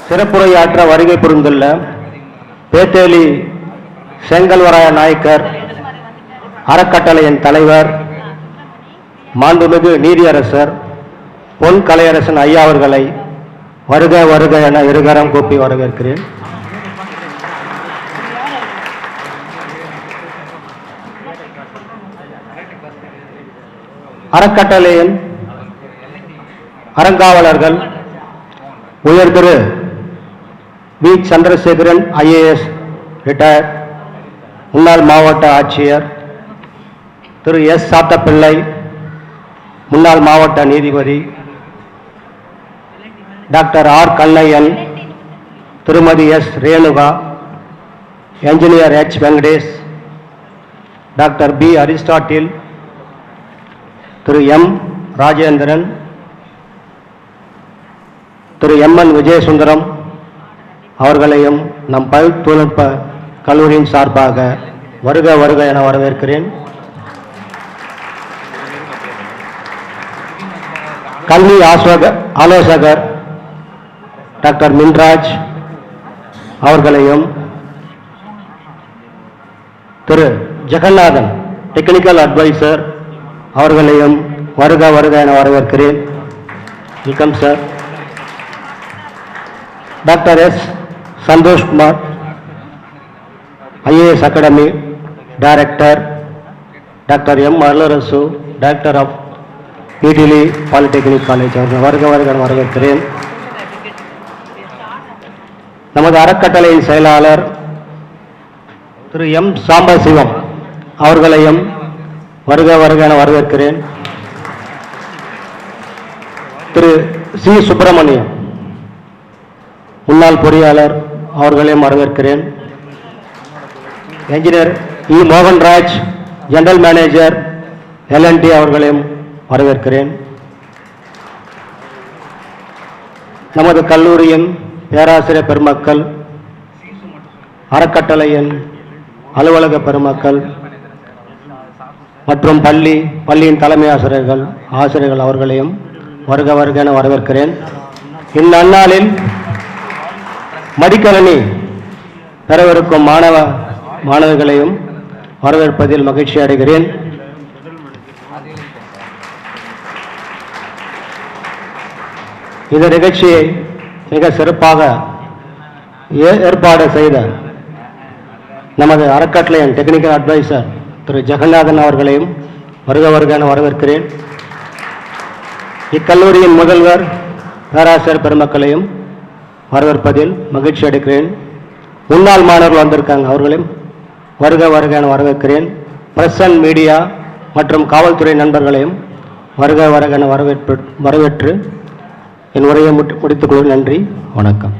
சிறப்புரையாற்ற வருகை புரிந்துள்ள பேத்தேலி செங்கல்வராய நாயக்கர் அறக்கட்டளையின் தலைவர் மாண்புமிகு நீதியரசர் பொன் கலையரசன் ஐயா அவர்களை வருக வருக என இருகரம் கூப்பி வரவேற்கிறேன். அறக்கட்டளையின் அறங்காவலர்கள் உயர் திரு வி. சந்திரசேகரன் IAS ரிட்டையர்ட், முன்னாள் மாவட்ட ஆட்சியர், திரு S. சாத்தப்பிள்ளை முன்னாள் மாவட்ட நீதிபதி, doctor R. Kannaiyan, Thirumathi S. Renuka, engineer H. Venkatesh, doctor B. Aristotle, Thiru M. Rajendran, Thiru MN Vijayasundaram அவர்களையும் நம் பல் தொழில்நுட்ப கல்லூரியின் சார்பாக வருக வருக என வரவேற்கிறேன். கல்வி ஆலோசகர் டாக்டர் மின்ராஜ் அவர்களையும், திரு ஜெகநாதன் டெக்னிக்கல் அட்வைசர் அவர்களையும் வருக வருக என வரவேற்கிறேன். Welcome sir. Doctor S Santhoshkumar, IAS academy director. Doctor M Arularasu, director of ஈடிலி பாலிடெக்னிக் காலேஜ், அவர்கள் வருக வருக என வரவேற்கிறேன். நமது அறக்கட்டளையின் செயலாளர் திரு எம் சாம்பசிவம் அவர்களையும் வருக வருக என வரவேற்கிறேன். திரு சி சுப்பிரமணியம், முன்னாள் பொறியாளர், அவர்களையும் வரவேற்கிறேன். என்ஜினியர் இ மோகன்ராஜ், ஜெனரல் மேனேஜர் LNT, அவர்களையும் வரவேற்கிறேன். நமது கல்லூரியின் பேராசிரியர் பெருமக்கள், அறக்கட்டளையின் அலுவலக பெருமக்கள் மற்றும் பள்ளியின் தலைமை ஆசிரியர்கள் அவர்களையும் வருக வருக என வரவேற்கிறேன். இந்த நன்னாளில் மடிக்கணினி பெறவிருக்கும் மாணவர்களையும் வரவேற்பதில் மகிழ்ச்சி அடைகிறேன். இந்த நிகழ்ச்சியை மிக சிறப்பாக ஏற்பாடு செய்த நமது அறக்கட்டளையின் டெக்னிக்கல் அட்வைசர் திரு ஜெகநாதன் அவர்களையும் வருக வருக என வரவேற்கிறேன். இக்கல்லூரியின் முதல்வர் பேராசிரியர் பெருமக்களையும் வரவேற்பதில் மகிழ்ச்சி அடைகிறேன். முன்னாள் மாணவர்கள் வந்திருக்காங்க, அவர்களையும் வருக வருக என வரவேற்கிறேன். பிரஸ் அண்ட் மீடியா மற்றும் காவல்துறை நண்பர்களையும் வருக வருக என வரவேற்று என் உரையை முடித்துக் கொள்கிறேன். நன்றி, வணக்கம்.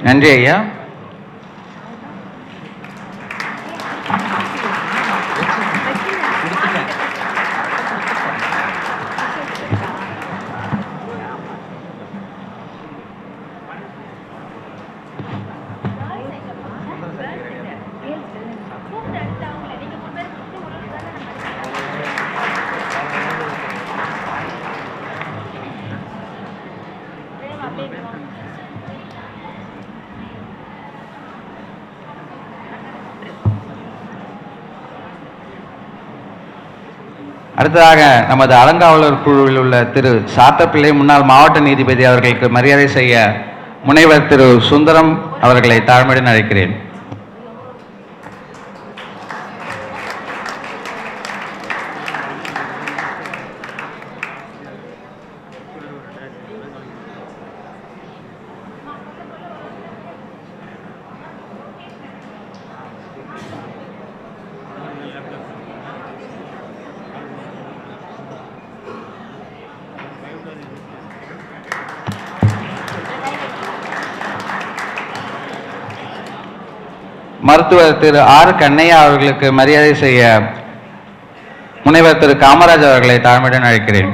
நன்றி ஐயா. அடுத்ததாக நமது அலங்காவலர் குழுவில் உள்ள திரு சாத்தப்பிள்ளை, முன்னாள் மாவட்ட நீதிபதி அவர்களுக்கு மரியாதை செய்ய முனைவர் திரு சுந்தரம் அவர்களை தாழ்மையுடன் அழைக்கிறேன். மருத்துவர் திரு ஆர் கண்ணையா அவர்களுக்கு மரியாதை செய்ய முனைவர் திரு காமராஜ் அவர்களை தாழ்மையுடன் அழைக்கிறேன்.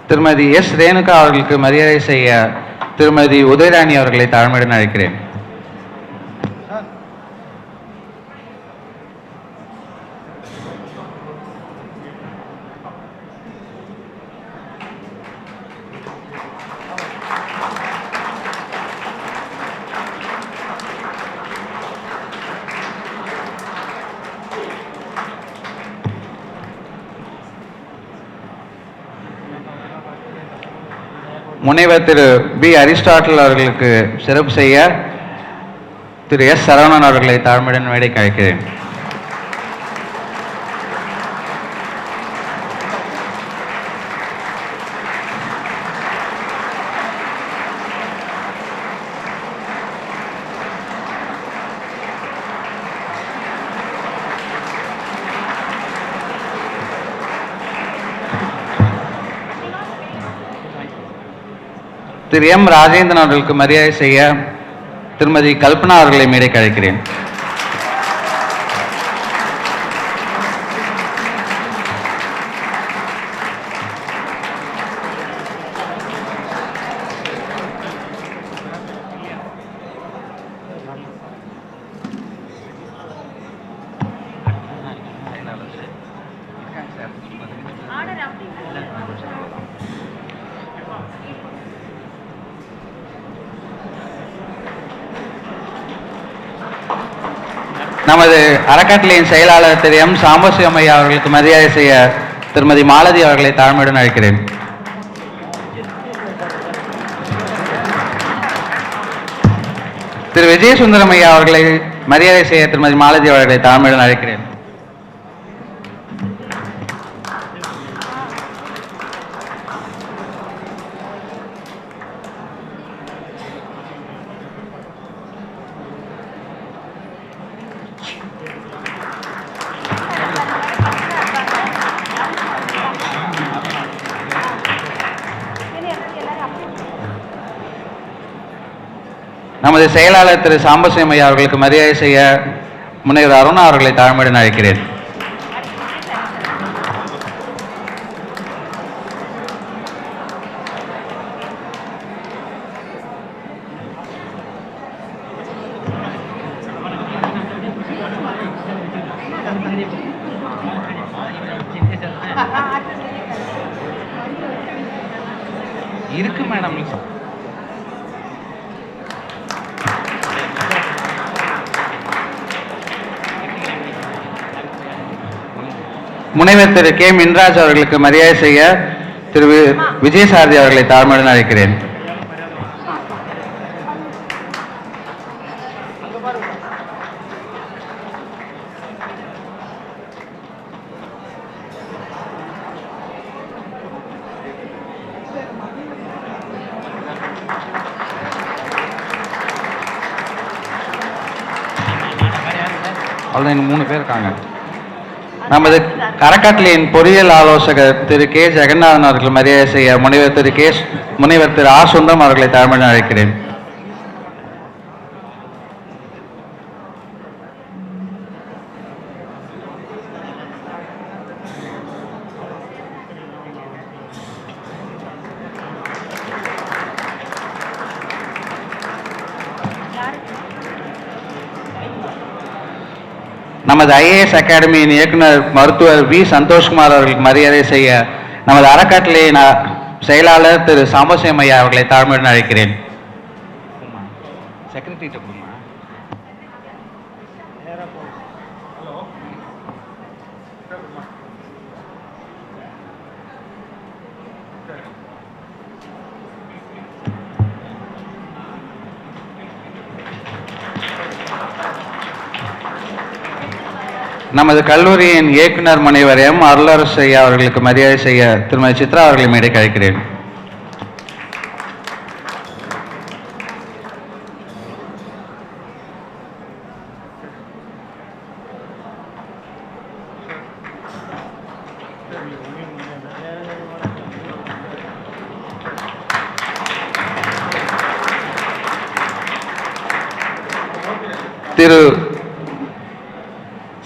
திருமதி எஸ் ரேணுகா அவர்களுக்கு மரியாதை செய்ய திருமதி உதயராணி அவர்களை தாழ்மையுடன் அழைக்கிறேன். முனைவர் திரு பி அரிஸ்டாட்டில் அவர்களுக்கு சிறப்பு செய்ய திரு எஸ் சரவணன் அவர்களை தாழ்மையுடன் மேடைக்கு அழைக்கிறேன். திரு எம் ராஜேந்திரன் அவர்களுக்கு மரியாதை செய்ய திருமதி கல்பனா அவர்களை மேடைக்கு அழைக்கிறேன். நமது அறக்கட்டளையின் செயலாளர் திரு எம் சாம்பசிவம் ஐயா அவர்களுக்கு மரியாதை செய்ய திருமதி மாலதி அவர்களை தாழ்மையுடன் அழைக்கிறேன். திரு விஜயசுந்தரம் ஐயா அவர்களை மரியாதை செய்ய திருமதி மாலதி அவர்களை தாழ்மையுடன் அழைக்கிறேன். நமது செயலாளர் திரு சாம்பசிவம் ஐயா அவர்களுக்கு மரியாதை செய்ய முனைவர் அருணா அவர்களை தாழ்மையுடன் அழைக்கிறேன். இருக்கு மேடம். முனைவர் திரு கே மின்ராஜ் அவர்களுக்கு மரியாதை செய்ய திரு விஜயசாரதி அவர்களை தாழ்மையுடன் அழைக்கிறேன். அவ்வளோதான், 3 பேர் இருக்காங்க. நமது அறக்கட்டளையின் பொறியியல் ஆலோசகர் திரு கே ஜெகநாதன் அவர்கள் மரியாதை செய்ய முனைவர் திரு ஆர் சுந்தரம் அவர்களை தாழ்மையுடன் அழைக்கிறேன். நமது ஐஏஎஸ் அகாடமியின் இயக்குனர் மருத்துவர் வி சந்தோஷ்குமார் அவர்களுக்கு மரியாதை செய்ய நமது அறக்கட்டளையின் செயலாளர் திரு சாம்பசிவம் ஐயா அவர்களை தாழ்மையுடன் அழைக்கிறேன். நமது கல்லூரியின் இயக்குனர் முனைவர் எம் அருளரசு ஐயா அவர்களுக்கு மரியாதை செய்ய திருமதி சித்ரா அவர்களை மேடைக்கு அழைக்கிறேன். திரு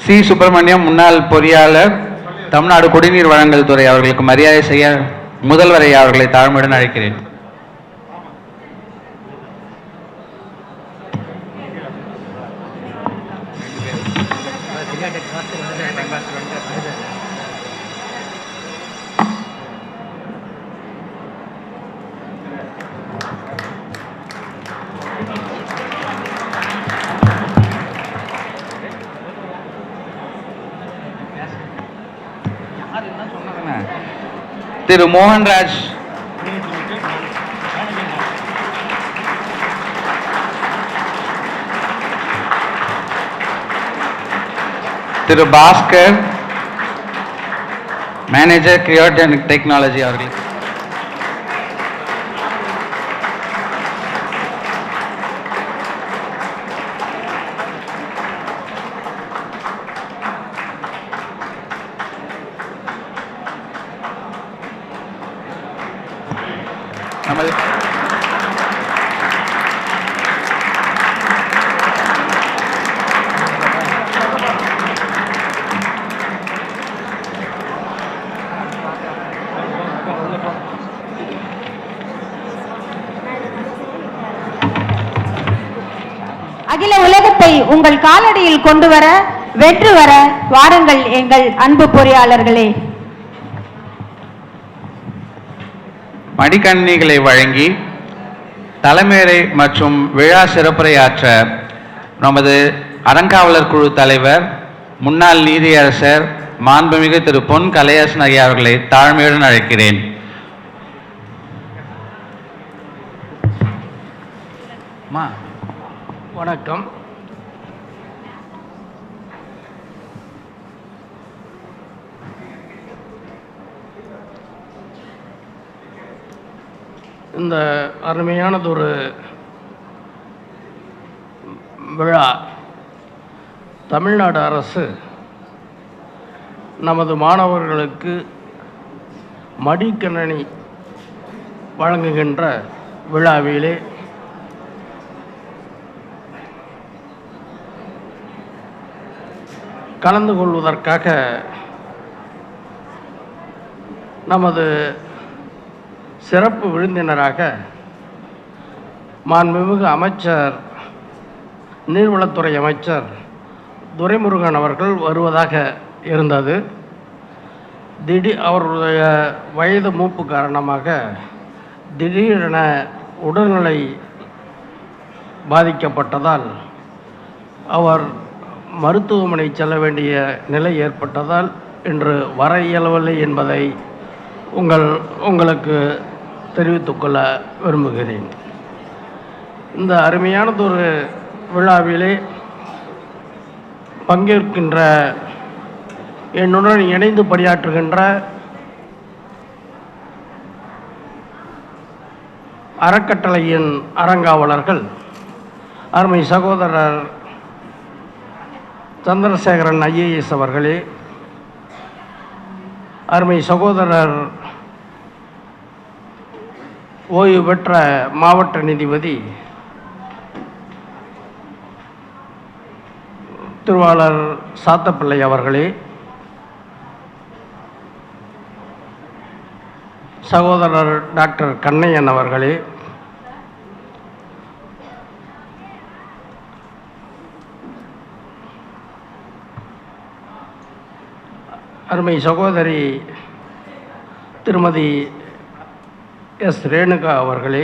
சி சுப்பிரமணியம் முன்னாள் பொறியாளர் தமிழ்நாடு குடிநீர் வழங்கல் துறை அவர்களுக்கு மரியாதை செய்ய முதல்வர் ஐயா அவர்களை தாழ்மையுடன் அழைக்கிறேன். திரு மோகன்ராஜ் திரு பாஸ்கர், மேனேஜர் கிரியோடெனிக் டெக்னாலஜி அவர்கள். நமது அகில உலகத்தை உங்கள் காலடியில் கொண்டு வர வென்று வர வாருங்கள் எங்கள் அன்பு பொறியாளர்களே. மடிக்கணினிகளை வழங்கி தலைமையுரை மற்றும் விழா சிறப்புரையாற்ற நமது அறங்காவலர் குழு தலைவர் முன்னாள் நீதியரசர் மாண்புமிகு திரு பொன் கலையரசன் ஐயா அவர்களை தாழ்மையுடன் அழைக்கிறேன். வணக்கம். இந்த அருமையானதொரு விழா தமிழ்நாடு அரசு நமது மாணவர்களுக்கு மடிக்கணினி வழங்குகின்ற விழாவிலே கலந்து கொள்வதற்காக நமது சிறப்பு விருந்தினராக மாண்புமிகு அமைச்சர் நீர்வளத்துறை அமைச்சர் துரைமுருகன் அவர்கள் வருவதாக இருந்தது. அவருடைய வயது மூப்பு காரணமாக திடீரென உடல்நிலை பாதிக்கப்பட்டதால் அவர் மருத்துவமனை செல்ல வேண்டிய நிலை ஏற்பட்டதால் இன்று வர இயலவில்லை என்பதை உங்களுக்கு தெரிவித்துக்கொள்ள விரும்புகிறேன். இந்த அருமையானதொரு விழாவிலே பங்கேற்கின்ற என்னுடன் இணைந்து பணியாற்றுகின்ற அறக்கட்டளையின் அறங்காவலர்கள் அருமை சகோதரர் சந்திரசேகரன் ஐஏஎஸ் அவர்களே, அருமை சகோதரர் ஓய்வு பெற்ற மாவட்ட நீதிபதி திருவாளர் சாத்தப்பிள்ளை அவர்களே, சகோதரர் டாக்டர் கண்ணையன் அவர்களே, அருமை சகோதரி திருமதி எஸ் ரேணுகா அவர்களே,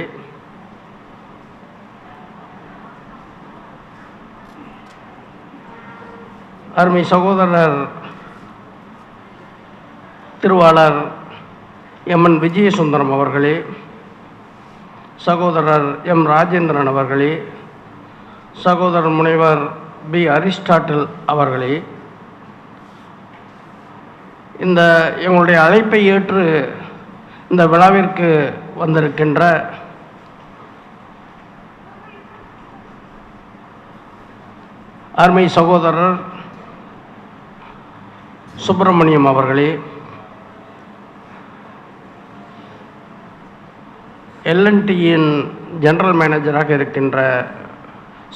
அருமை சகோதரர் திருவாளர் எம்என் விஜயசுந்தரம் அவர்களே, சகோதரர் எம் ராஜேந்திரன் அவர்களே, சகோதரர் முனைவர் பி அரிஸ்டாட்டில் அவர்களே, இந்த எங்களுடைய அழைப்பை ஏற்று இந்த விழாவிற்கு வந்திருக்கின்ற அருமை சகோதரர் சுப்பிரமணியம் அவர்களே, எல்என்டியின் ஜெனரல் மேனேஜராக இருக்கின்ற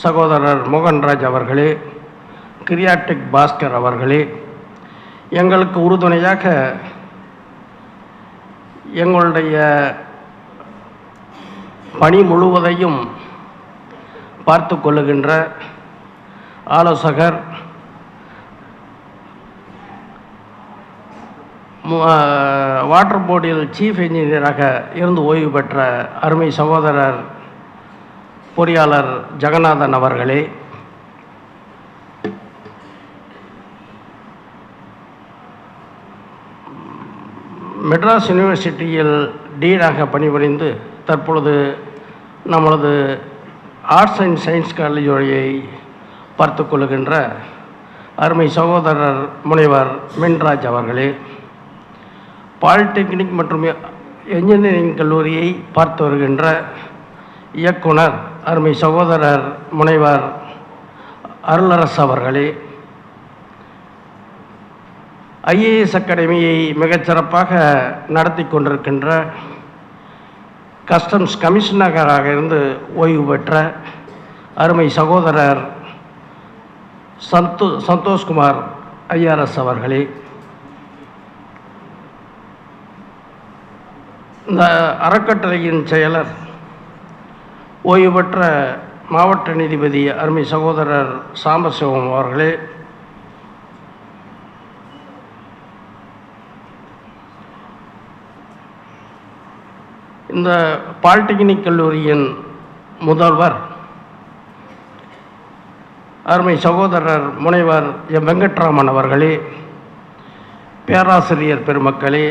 சகோதரர் மோகன்ராஜ் அவர்களே, கிரியாட்டிக் பாஸ்கர் அவர்களே, எங்களுக்கு உறுதுணையாக எங்களுடைய பணி முழுவதையும் பார்த்து கொள்ளுகின்ற ஆலோசகர் வாட்டர் போர்டில் சீஃப் இன்ஜினியராக இருந்து ஓய்வு பெற்ற அருமை சகோதரர் பொறியாளர் ஜெகநாதன் அவர்களே, மெட்ராஸ் யூனிவர்சிட்டியில் டீனாக பணிபுரிந்து தற்பொழுது நம்மளது ஆர்ட்ஸ் அண்ட் சயின்ஸ் கல்லூரியை பார்த்து கொள்ளுகின்ற அருமை சகோதரர் முனைவர் மின்ராஜ் அவர்களே, பாலிடெக்னிக் மற்றும் என்ஜினியரிங் கல்லூரியை பார்த்து வருகின்ற இயக்குனர் அருமை சகோதரர் முனைவர் அருளரசு அவர்களே, ஐஏஎஸ் அகாடமியை மிகச்சிறப்பாக நடத்தி கொண்டிருக்கின்ற கஸ்டம்ஸ் கமிஷனராக இருந்து ஓய்வு பெற்ற அருமை சகோதரர் சந்தோஷ்குமார் ஐஆர்எஸ் அவர்களே, இந்த அறக்கட்டளையின் செயலர் ஓய்வு பெற்ற மாவட்ட நீதிபதி அருமை சகோதரர் சாம்பசிவம் அவர்களே, இந்த பாலிடெக்னிக் கல்லூரியின் முதல்வர் அருமை சகோதரர் முனைவர் எம் வெங்கட்ராமன் அவர்களே, பேராசிரியர் பெருமக்களே,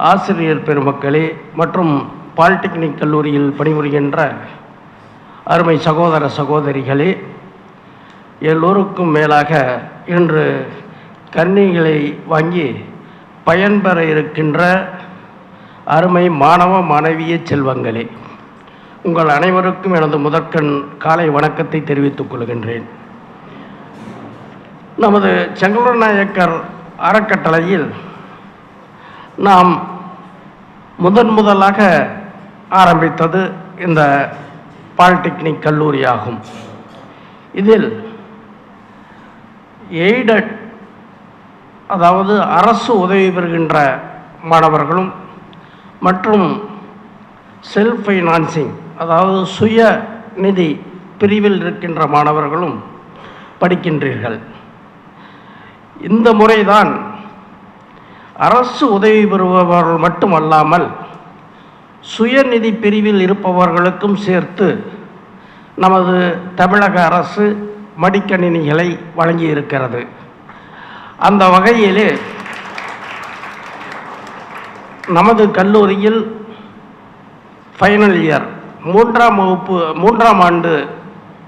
ஆசிரியர் பெருமக்களே மற்றும் பாலிடெக்னிக் கல்லூரியில் பணிபுரிகின்ற அருமை சகோதர சகோதரிகளே, எல்லோருக்கும் மேலாக இன்று கன்னிகளை வாங்கி பயன்பெற இருக்கின்ற அருமை மாணவ மாணவிய செல்வங்களே, உங்கள் அனைவருக்கும் எனது முதற்கண் காலை வணக்கத்தை தெரிவித்துக் கொள்கின்றேன். நமது செங்கோல் நாயக்கர் அறக்கட்டளையில் நாம் முதலாக ஆரம்பித்தது இந்த பாலிடெக்னிக் கல்லூரியாகும். இதில் எய்டட், அதாவது அரசு உதவி பெறுகின்ற மாணவர்களும் மற்றும் செல்ஃப் ஃபைனான்சிங், அதாவது சுய நிதி பிரிவில் இருக்கின்ற மாணவர்களும் படிக்கின்றீர்கள். இந்த முறைதான் அரசு உதவி பெறுபவர்கள் மட்டுமல்லாமல் சுயநிதி பிரிவில் இருப்பவர்களுக்கும் சேர்த்து நமது தமிழக அரசு மடிக்கணினிகளை வழங்கியிருக்கிறது. அந்த வகையிலே நமது கல்லூரியில் ஃபைனல் இயர் 3ஆம் ஆண்டு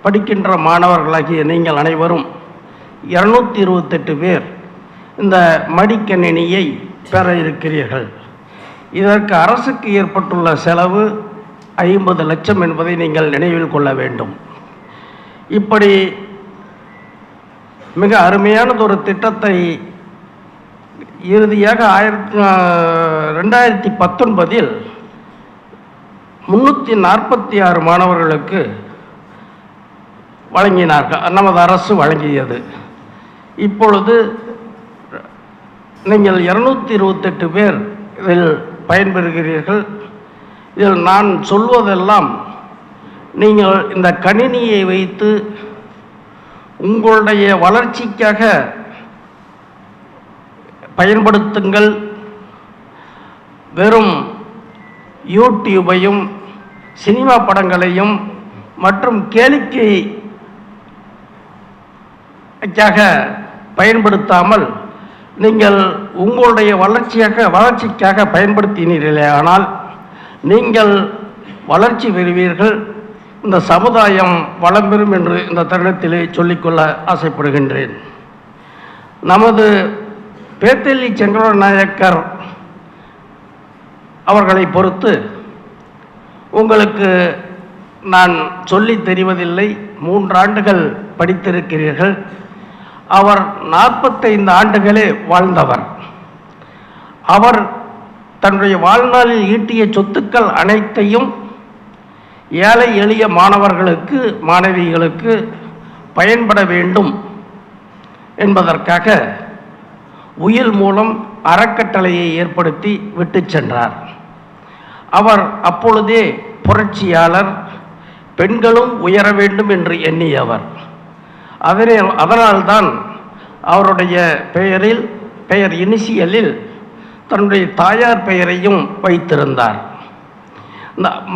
படிக்கின்ற மாணவர்களாகிய நீங்கள் அனைவரும் 228 பேர் இந்த மடிக்கணினியை பெற இருக்கிறீர்கள். இதற்கு அரசுக்கு ஏற்பட்டுள்ள செலவு 50 லட்சம் என்பதை நீங்கள் நினைவில் கொள்ள வேண்டும். இப்படி மிக அருமையானதொரு திட்டத்தை இறுதியாக 2019 346 மாணவர்களுக்கு வழங்கினார்கள், நமது அரசு வழங்கியது. இப்பொழுது நீங்கள் 228 பேர் இதில் பயன்பெறுகிறீர்கள். இதில் நான் சொல்வதெல்லாம் நீங்கள் இந்த கணினியை வைத்து உங்களுடைய வளர்ச்சிக்காக பயன்படுத்துங்கள். வெறும் யூடியூபையும் சினிமா படங்களையும் மற்றும் கேளிக்கைக்காக பயன்படுத்தாமல் நீங்கள் உங்களுடைய வளர்ச்சிக்காக பயன்படுத்தினீர்களே ஆனால் நீங்கள் வளர்ச்சி பெறுவீர்கள். இந்த சமுதாயம் வளம் பெறும் என்று இந்த தருணத்திலே சொல்லிக்கொள்ள ஆசைப்படுகின்றேன். நமது பேத்தெல்லி செங்கோல் நாயக்கர் அவர்களை பொறுத்து உங்களுக்கு நான் சொல்லித் தெரிவதில்லை. 3 ஆண்டுகள் படித்திருக்கிறீர்கள். அவர் 45 ஆண்டுகளே வாழ்ந்தவர். அவர் தன்னுடைய வாழ்நாளில் ஈட்டிய சொத்துக்கள் அனைத்தையும் ஏழை எளிய மாணவர்களுக்கு மாணவிகளுக்கு பயன்பட வேண்டும் என்பதற்காக உயில் மூலம் அறக்கட்டளையை ஏற்படுத்தி விட்டு சென்றார். அவர் அப்பொழுதே புரட்சியாளர், பெண்களும் உயர வேண்டும் என்று எண்ணியவர். அதனால்தான் அவருடைய பெயர் இனிஷியலில் தன்னுடைய தாயார் பெயரையும் வைத்திருந்தார்.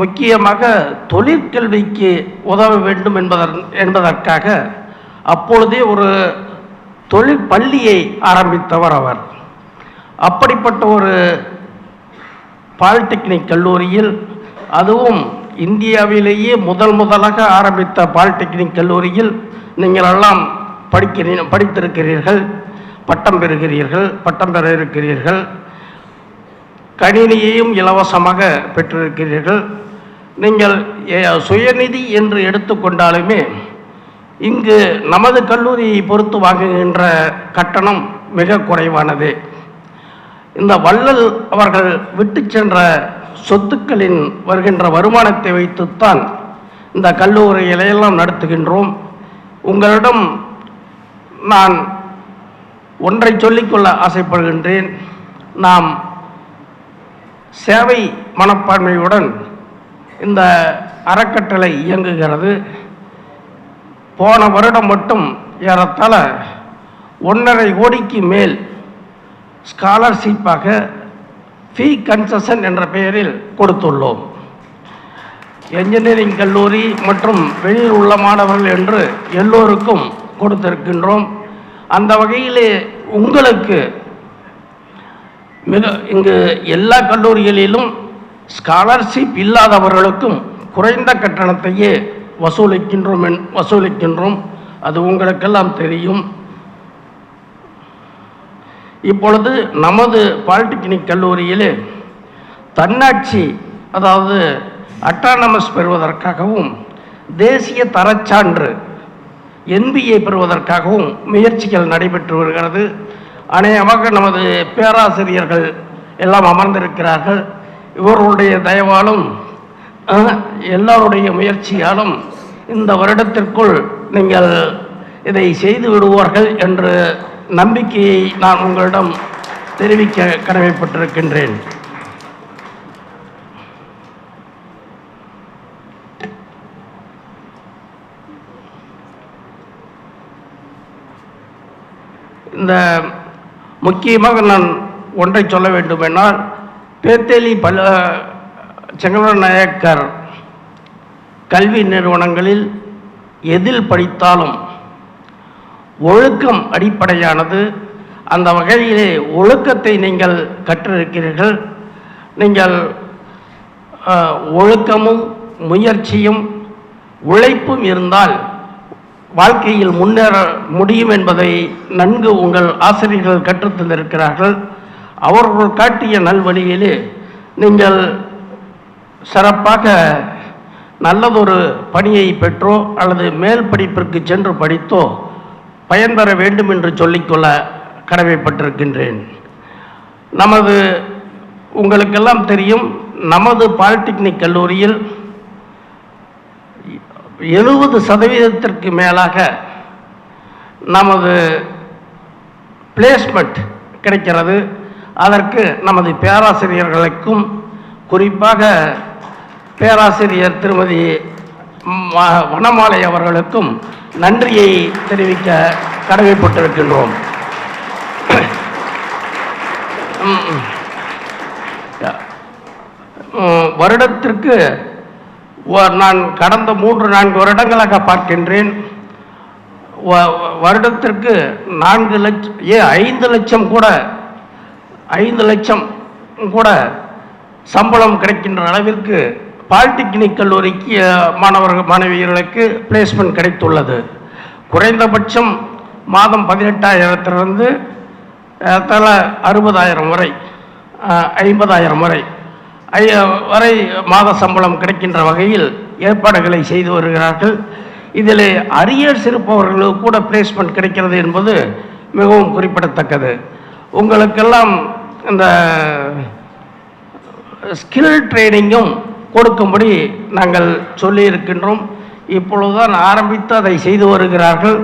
முக்கியமாக தொழிற்கல்விக்கு உதவ வேண்டும் என்பதற்காக அப்பொழுதே ஒரு தொழில் பள்ளியை ஆரம்பித்தவர் அவர். அப்படிப்பட்ட ஒரு பாலிடெக்னிக் கல்லூரியில், அதுவும் இந்தியாவிலேயே முதலாக ஆரம்பித்த பாலிடெக்னிக் கல்லூரியில் நீங்கள் எல்லாம் படித்திருக்கிறீர்கள், பட்டம் பெறுகிறீர்கள், பட்டம் பெற இருக்கிறீர்கள், கணினியையும் இலவசமாக பெற்றிருக்கிறீர்கள். நீங்கள் சுயநிதி என்று எடுத்துக்கொண்டாலுமே இங்கு நமது கல்லூரியை பொறுத்து வாங்குகின்ற கட்டணம் மிக குறைவானது. இந்த வள்ளல் அவர்கள் விட்டு சென்ற சொத்துக்களின் வருகின்ற வருமானத்தை வைத்துத்தான் இந்த கல்லூரிகளையெல்லாம் நடத்துகின்றோம். உங்களிடம் நான் ஒன்றை சொல்லிக்கொள்ள ஆசைப்படுகின்றேன். நாம் சேவை மனப்பான்மையுடன் இந்த அறக்கட்டளை இயங்குகிறது. போன வருடம் மட்டும் ஏறத்தாழ 1.5 கோடிக்கு மேல் ஸ்காலர்ஷிப்பாக ஃபீ கன்செஷன் என்ற பெயரில் கொடுத்துள்ளோம். என்ஜினியரிங் கல்லூரி மற்றும் வெளியில் உள்ள மாணவர்கள் என்று எல்லோருக்கும் கொடுத்திருக்கின்றோம். அந்த வகையிலே உங்களுக்கு இங்கு எல்லா கல்லூரிகளிலும் ஸ்காலர்ஷிப் இல்லாதவர்களுக்கும் குறைந்த கட்டணத்தையே வசூலிக்கின்றோம். அது உங்களுக்கெல்லாம் தெரியும். இப்பொழுது நமது பாலிடெக்னிக் கல்லூரியிலே தன்னாட்சி, அதாவது அட்டானமஸ் பெறுவதற்காகவும் தேசிய தரச்சான்று NBA பெறுவதற்காகவும் முயற்சிகள் நடைபெற்று வருகிறது. அநேகமாக நமது பேராசிரியர்கள் எல்லாம் அமர்ந்திருக்கிறார்கள். இவர்களுடைய தயவாலும் எல்லாருடைய முயற்சியாலும் இந்த வருடத்திற்குள் நீங்கள் இதை செய்து விடுவார்கள் என்ற நம்பிக்கையை நான் உங்களிடம் தெரிவிக்க கடமைப்பட்டிருக்கின்றேன். இந்த முக்கியமாக நான் ஒன்றை சொல்ல வேண்டுமென்றால், பேத்தேலி செங்கமரன் நாயக்கர் கல்வி நிறுவனங்களில் எதில் படித்தாலும் ஒழுக்கம் அடிப்படையானது. அந்த வகையிலே ஒழுக்கத்தை நீங்கள் கற்றிருக்கிறீர்கள். நீங்கள் ஒழுக்கமும் முயற்சியும் உழைப்பும் இருந்தால் வாழ்க்கையில் முன்னேற முடியும் என்பதை நன்கு உங்கள் ஆசிரியர்கள் கற்றுத்தந்திருக்கிறார்கள். அவர்கள் காட்டிய நல்வழியிலே நீங்கள் சிறப்பாக நல்லதொரு பணியை பெற்றோ அல்லது மேல் படிப்பிற்கு சென்று படித்தோ பயன்பெற வேண்டும் என்று சொல்லிக்கொள்ள கடமைப்பட்டிருக்கின்றேன். உங்களுக்கெல்லாம் தெரியும், நமது பாலிடெக்னிக் கல்லூரியில் 70% மேலாக நமது பிளேஸ்மெண்ட் கிடைக்கிறது. அதற்கு நமது பேராசிரியர்களுக்கும் குறிப்பாக பேராசிரியர் திருமதி வனமாலை அவர்களுக்கும் நன்றியை தெரிவிக்க கடமைப்பட்டிருக்கின்றோம். வருடத்திற்கு நான் கடந்த 3-4 வருடங்களாக பார்க்கின்றேன். வருடத்திற்கு 4 லட்சம் 5 லட்சம் கூட 5 லட்சம் கூட சம்பளம் கிடைக்கின்ற அளவிற்கு பாலிடெக்னிக் கல்லூரிக்கு மாணவியர்களுக்கு பிளேஸ்மெண்ட் கிடைத்துள்ளது. குறைந்தபட்சம் மாதம் 18,000 60,000 வரை 50,000 வரை மாத சம்பளம் கிடைக்கின்ற வகையில் ஏற்பாடுகளை செய்து வருகிறார்கள். இதில் அரியர்ஸ் இருப்பவர்களுக்கு கூட பிளேஸ்மெண்ட் கிடைக்கிறது என்பது மிகவும் குறிப்பிடத்தக்கது. உங்களுக்கெல்லாம் இந்த ஸ்கில் ட்ரைனிங்கும் கொடுக்கும்படி நாங்கள் சொல்லியிருக்கின்றோம். இப்பொழுதுதான் ஆரம்பித்து அதை செய்து வருகிறார்கள்.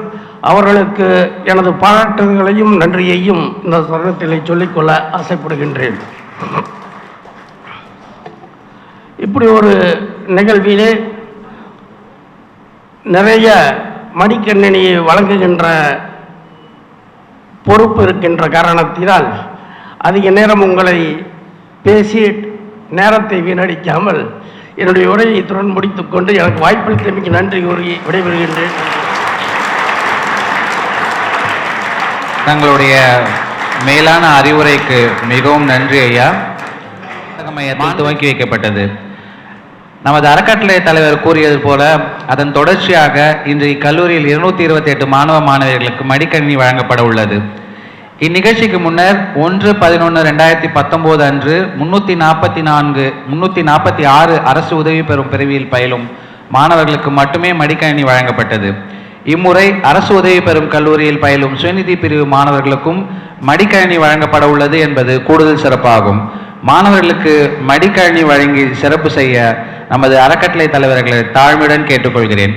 அவர்களுக்கு எனது பாராட்டுகளையும் நன்றியையும் இந்த தருணத்திலே சொல்லிக்கொள்ள ஆசைப்படுகின்றேன். இப்படி ஒரு நிகழ்விலே நிறைய மடிக்கணினியை வழங்குகின்ற பொறுப்பு இருக்கின்ற காரணத்தினால் அதிக நேரம் உங்களை பேசி நேரத்தை வீணடிக்காமல் என்னுடைய உரையை இத்துடன் முடித்துக்கொண்டு எனக்கு வாய்ப்பளித்தமைக்கு நன்றி கூறி விடைபெறுகின்றேன். தங்களுடைய மேலான அறிவுரைக்கு மிகவும் நன்றி ஐயா. மையத்தில் துவக்கி வைக்கப்பட்டது. நமது அறக்கட்டளை தலைவர் கூறியது போல அதன் தொடர்ச்சியாக இன்று இக்கல்லூரியில் 228 மாணவ மாணவியர்களுக்கு மடிக்கணினி வழங்கப்பட உள்ளது. இந்நிகழ்ச்சிக்கு முன்னர் 1/11/2019 அன்று 346 அரசு உதவி பெறும் பிரிவில் பயிலும் மாணவர்களுக்கு மட்டுமே மடிக்கணினி வழங்கப்பட்டது. இம்முறை அரசு உதவி பெறும் கல்லூரியில் பயிலும் சுயநிதி பிரிவு மாணவர்களுக்கும் மடிக்கணினி வழங்கப்பட உள்ளது என்பது கூடுதல் சிறப்பாகும். மாணவர்களுக்கு மடிக்கணினி வழங்கி சிறப்பு செய்ய நமது அறக்கட்டளை தலைவர்களை தாழ்மையுடன் கேட்டுக்கொள்கிறேன்.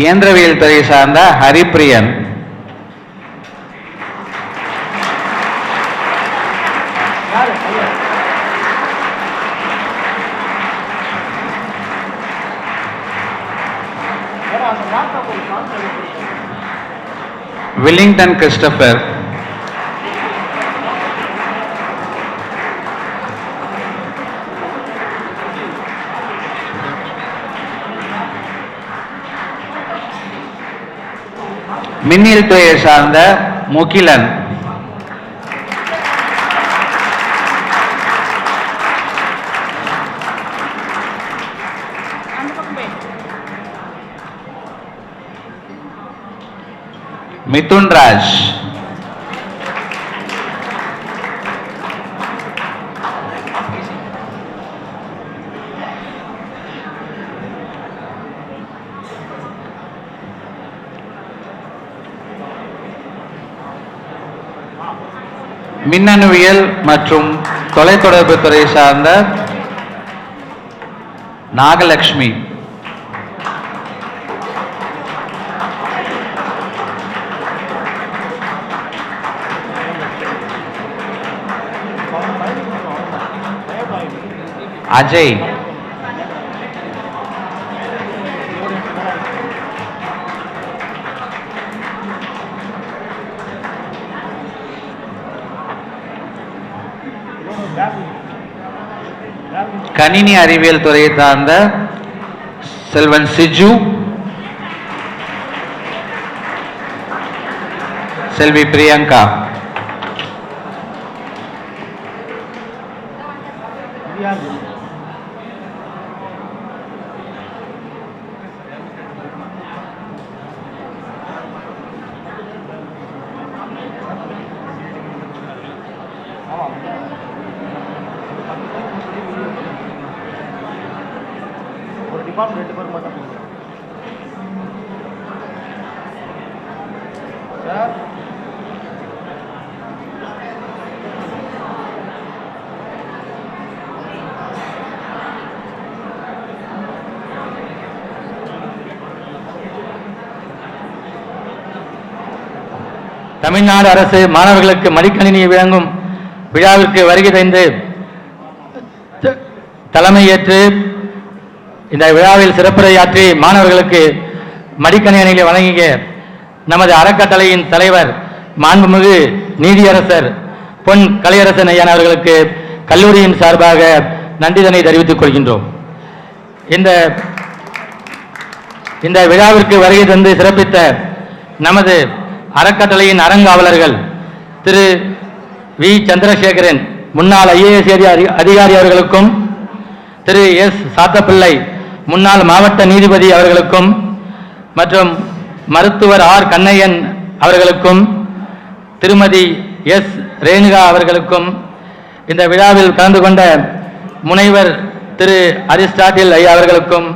இயந்திரவியல் துறை சார்ந்த ஹரிப்பிரியன், வில்லிங்டன் கிறிஸ்டபர், மின்னியல் துறையை சார்ந்த முகிலன், மிதுன்ராஜ், மின்னணுவியல் மற்றும் தொலைத்தொடர்பு துறை சார்ந்த நாகலட்சுமி, அஜய், கணினி அறிவியல் துறையை சார்ந்த செல்வன் சிஜு, செல்வி பிரியங்கா, தமிழ்நாடு அரசு மாணவர்களுக்கு மடிக்கணினியை வழங்கும் விழாவிற்கு வருகை தந்து தலைமையேற்று இந்த விழாவில் சிறப்புரையாற்றி மாணவர்களுக்கு மடிக்கணினிகளை வழங்கிய நமது அறக்கட்டளையின் தலைவர் மாண்புமிகு நீதியரசர் பொன் கலையரசன் ஐயன் அவர்களுக்கு கல்லூரியின் சார்பாக நன்றிதனை தெரிவித்துக் கொள்கின்றோம். இந்த விழாவிற்கு வருகை தந்து சிறப்பித்த நமது அறக்கட்டளையின் அறங்காவலர்கள் திரு வி சந்திரசேகரன் முன்னாள் IAS அதிகாரி அவர்களுக்கும், திரு எஸ் சாத்தப்பிள்ளை முன்னாள் மாவட்ட நீதிபதி அவர்களுக்கும், மற்றும் மருத்துவர் ஆர் கண்ணையன் அவர்களுக்கும், திருமதி எஸ் ரேணுகா அவர்களுக்கும், இந்த விழாவில் கலந்து கொண்ட முனைவர் திரு அரிஸ்டாட்டில் ஐயா அவர்களுக்கும்,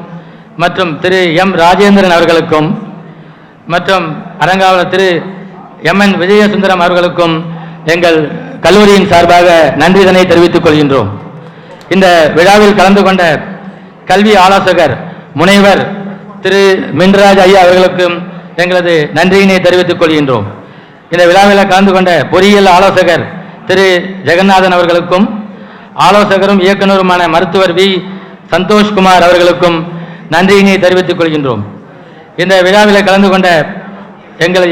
மற்றும் திரு எம் ராஜேந்திரன் அவர்களுக்கும், மற்றும் அரங்காவலர் திரு MN விஜயசுந்தரம் அவர்களுக்கும் எங்கள் கல்லூரியின் சார்பாக நன்றிதனை தெரிவித்துக் கொள்கின்றோம். இந்த விழாவில் கலந்து கொண்ட கல்வி ஆலோசகர் முனைவர் திரு மின்ராஜ் ஐயா அவர்களுக்கும் எங்களது நன்றியினை தெரிவித்துக் கொள்கின்றோம். இந்த விழாவில் கலந்து கொண்ட பொறியியல் ஆலோசகர் திரு ஜெகநாதன் அவர்களுக்கும், ஆலோசகரும் இயக்குநருமான மருத்துவர் வி சந்தோஷ்குமார் அவர்களுக்கும் நன்றியினை தெரிவித்துக் கொள்கின்றோம். இந்த விழாவில் கலந்து கொண்ட எங்கள்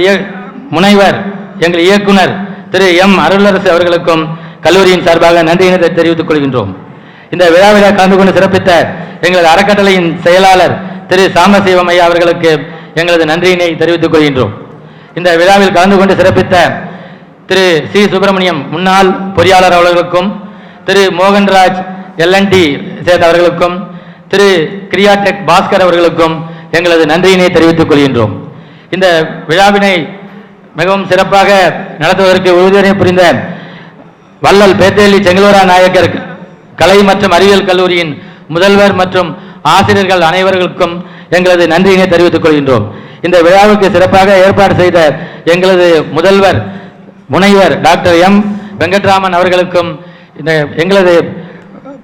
முனைவர் எங்கள் இயக்குனர் திரு எம் அருளரசு அவர்களுக்கும் கல்லூரியின் சார்பாக நன்றியினை தெரிவித்துக் கொள்கின்றோம். இந்த விழாவில் கலந்து கொண்டு சிறப்பித்த எங்களது அறக்கட்டளையின் செயலாளர் திரு சாம்பசிவம் ஐயா அவர்களுக்கு எங்களது நன்றியினை தெரிவித்துக் கொள்கின்றோம். இந்த விழாவில் கலந்து கொண்டு சிறப்பித்த திரு சி சுப்பிரமணியம் முன்னாள் பொறியாளர் அவர்களுக்கும், திரு மோகன்ராஜ் LNT சேர்ந்தவர்களுக்கும், திரு கிரியாடெக் பாஸ்கர் அவர்களுக்கும் எங்களது நன்றியினை தெரிவித்துக் கொள்கின்றோம். இந்த விழாவினை மிகவும் சிறப்பாக நடத்துவதற்கு உறுதுணை புரிந்த வள்ளல் பேத்தேலி செங்கலூரா நாயக்கர் கலை மற்றும் அறிவியல் கல்லூரியின் முதல்வர் மற்றும் ஆசிரியர்கள் அனைவர்களுக்கும் எங்களது நன்றியினை தெரிவித்துக் கொள்கின்றோம். இந்த விழாவுக்கு சிறப்பாக ஏற்பாடு செய்த எங்களது முதல்வர் முனைவர் டாக்டர் M வெங்கட்ராமன் அவர்களுக்கும், எங்களது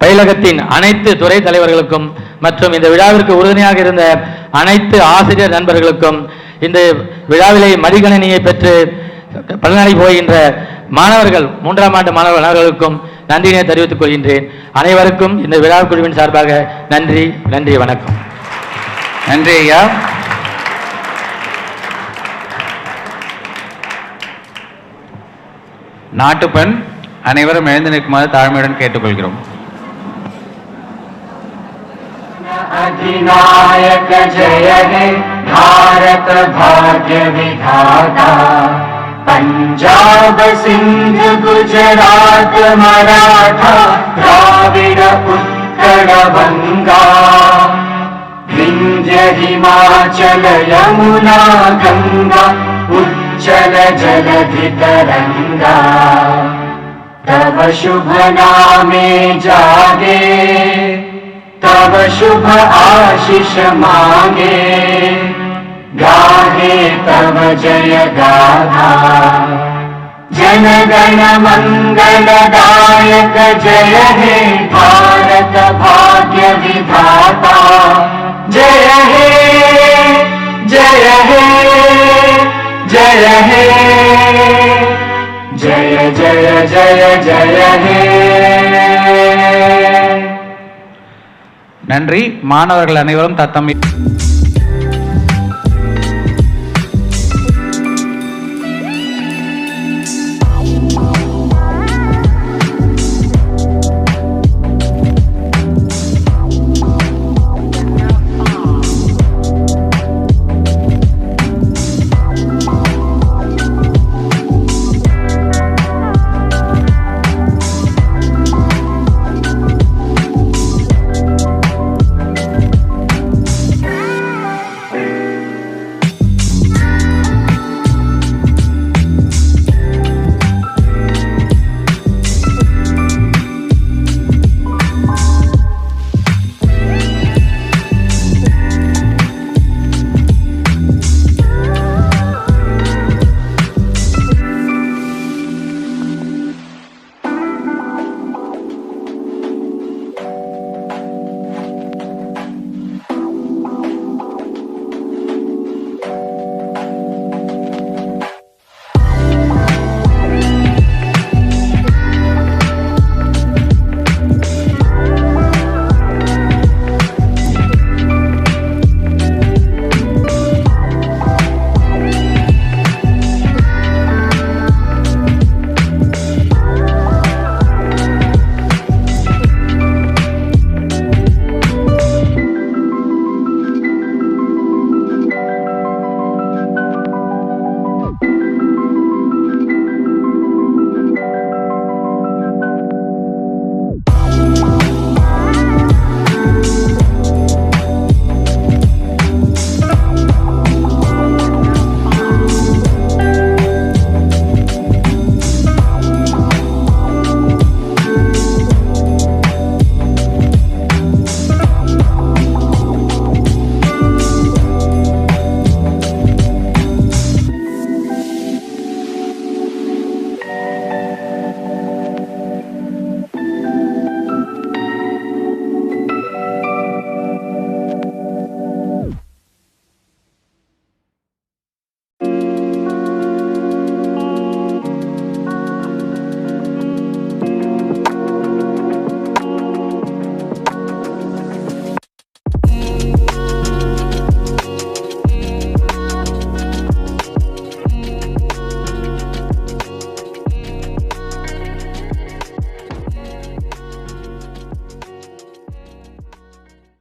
பயிலகத்தின் அனைத்து துறை தலைவர்களுக்கும் மற்றும் இந்த விழாவிற்கு உறுதுணையாக இருந்த அனைத்து ஆசிரியர் நண்பர்களுக்கும், இந்த விழாவிலே மடிக்கணினியை பெற்று பலனடை போகின்ற மாணவர்கள் 3ஆம் ஆண்டு மாணவர்களுக்கும் நன்றியினை தெரிவித்துக் கொள்கின்றேன். அனைவருக்கும் இந்த விழா குழுவின் சார்பாக நன்றி நன்றி வணக்கம். நன்றி ஐயா. நாட்டுப்பண் அனைவரும் எழுந்து நிற்குமாறு தாழ்மையுடன் கேட்டுக்கொள்கிறோம். अधिनायक जय हे भारत भाग्य विधाता, पंजाब सिंध गुजरात मराठा द्राविड उत्कल बंगा, विंध्य हिमाचल यमुना गंगा उच्चल जलधि तरंगा, तव शुभ नामे जागे तव शुभ आशीष मांगे, गाहे तव जय गाथा, जन गण मंगलदायक जय हे भारत भाग्य विधाता, जय हे जय हे जय हे जय जय जय जय हे. நன்றி. மாணவர்கள் அனைவரும் தத்தம்